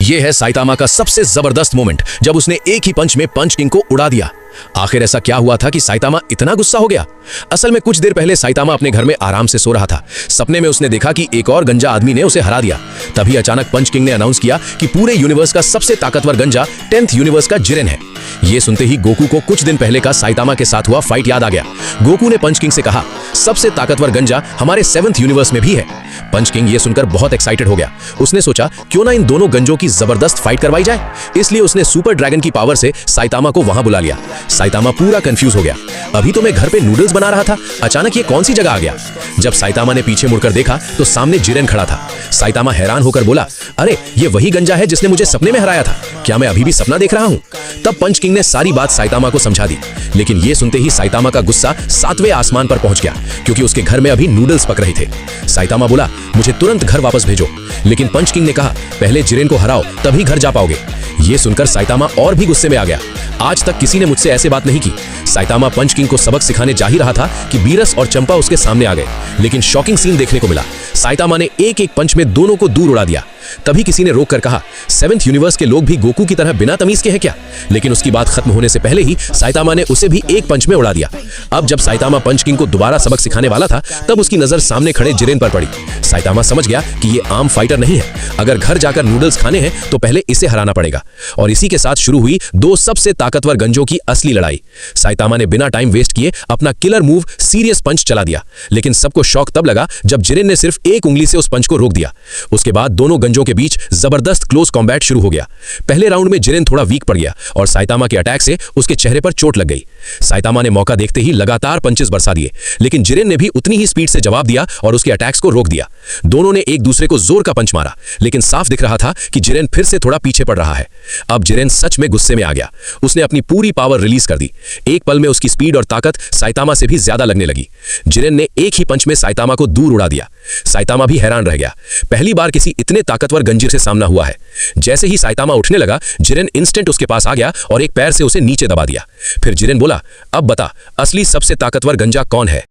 यह है साइतामा का सबसे जबरदस्त मोमेंट, जब उसने एक ही पंच में पंच किंग को उड़ा दिया। आखिर ऐसा क्या हुआ था कि साइतामा इतना गुस्सा हो गया? असल में कुछ देर पहले साइतामा अपने घर में आराम से सो रहा था। सपने में उसने देखा कि एक और गंजा आदमी ने उसे हरा दिया। तभी अचानक पंच किंग ने अनाउंस किया कि पूरे यूनिवर्स का सबसे ताकतवर गंजा 10th यूनिवर्स का जिरेन है। ये सुनते ही गोकू को कुछ दिन पहले का साइतामा के साथ हुआ फाइट याद आ गया। गोकू ने पंच किंग से कहा, सबसे ताकतवर गंजा हमारे 7th यूनिवर्स में भी है। पंच किंग ये सुनकर बहुत एक्साइटेड हो गया। उसने सोचा क्यों ना इन दोनों गंजों की जबरदस्त फाइट करवाई जाए, इसलिए उसने सुपर ड्रैगन की पावर से साइतामा को वहां बुला लिया। साइतामा पूरा कंफ्यूज हो गया। अभी तो मैं घर पे नूडल्स बना रहा था, अचानक ये कौन सी जगह आ गया? जब साइतामा ने पीछे मुड़कर देखा तो सामने जिरेन खड़ा था। साइतामा हैरान होकर बोला, अरे ये वही गंजा है जिसने मुझे सपने में हराया था। क्या मैं अभी भी सपना देख रहा हूं? तब पंच किंग ने सारी बात साइतामा को समझा दी, लेकिन ये सुनते ही साइतामा का गुस्सा 7वें आसमान पर पहुंच गया, क्योंकि उसके घर में अभी नूडल्स पक रहे थे। साइतामा बोला, मुझे तुरंत घर वापस भेजो। लेकिन पंच किंग ने कहा, पहले जिरेन को हराओ तभी घर जा पाओगे। ये सुनकर साइतामा और भी गुस्से में आ गया। आज तक किसी ने मुझसे ऐसे बात नहीं की। साइतामा पंच किंग को सबक सिखाने जा ही रहा था कि बीरस और चंपा उसके सामने आ गए, लेकिन शॉकिंग सीन देखने को मिला। साइतामा ने एक एक पंच में दोनों को दूर उड़ा दिया। तभी किसी ने रोक कर कहा, 7th यूनिवर्स के लोग भी गोकू की तरह बिना तमीज के हैं क्या? लेकिन उसकी बात खत्म होने से पहले ही साइतामा ने उसे भी एक पंच में उड़ा दिया। अब जब साइतामा पंच किंग को दोबारा सबक सिखाने वाला था, तब उसकी नजर सामने खड़े जिरेन पर पड़ी। साइतामा समझ गया कि ये आम फाइटर नहीं है। अगर घर जाकर नूडल्स खाने हैं तो पहले इसे हराना पड़ेगा। और इसी के साथ शुरू हुई दो सबसे ताकतवर गंजों की असली लड़ाई। साइतामा ने बिना टाइम वेस्ट किए अपना किलर मूव सीरियस पंच चला दिया, लेकिन सबको शॉक तब लगा जब जिरेन ने सिर्फ एक उंगली से उस पंच को रोक दिया। उसके बाद दोनों गंजों के बीच जबरदस्त क्लोज कॉम्बैट शुरू हो गया। पहले राउंड में जिरेन थोड़ा वीक पड़ गया और साइतामा के अटैक से उसके चेहरे पर चोट लग गई। साइतामा ने मौका देखते ही लगातार पंचेस बरसा दिए, लेकिन जिरेन ने भी उतनी ही स्पीड से जवाब दिया और उसके अटैक्स को रोक दिया। दोनों ने एक दूसरे को जोर का पंच मारा, लेकिन साफ दिख रहा था कि जिरेन फिर से थोड़ा पीछे पड़ रहा है। अब जिरेन सच में गुस्से में आ गया। उसने अपनी पूरी पावर रिलीज कर दी। एक पल में उसकी स्पीड और ताकत साइतामा से भी ज्यादा लगने लगी। जिरेन ने एक ही पंच में साइतामा को दूर उड़ा दिया। साइतामा भी हैरान रह गया। पहली बार किसी इतने ताकतवर गंजीर से सामना हुआ है। जैसे ही साइतामा उठने लगा, जिरेन इंस्टेंट उसके पास आ गया और एक पैर से उसे नीचे दबा दिया। फिर जिरेन बोला, अब बता, असली सबसे ताकतवर गंजा कौन है?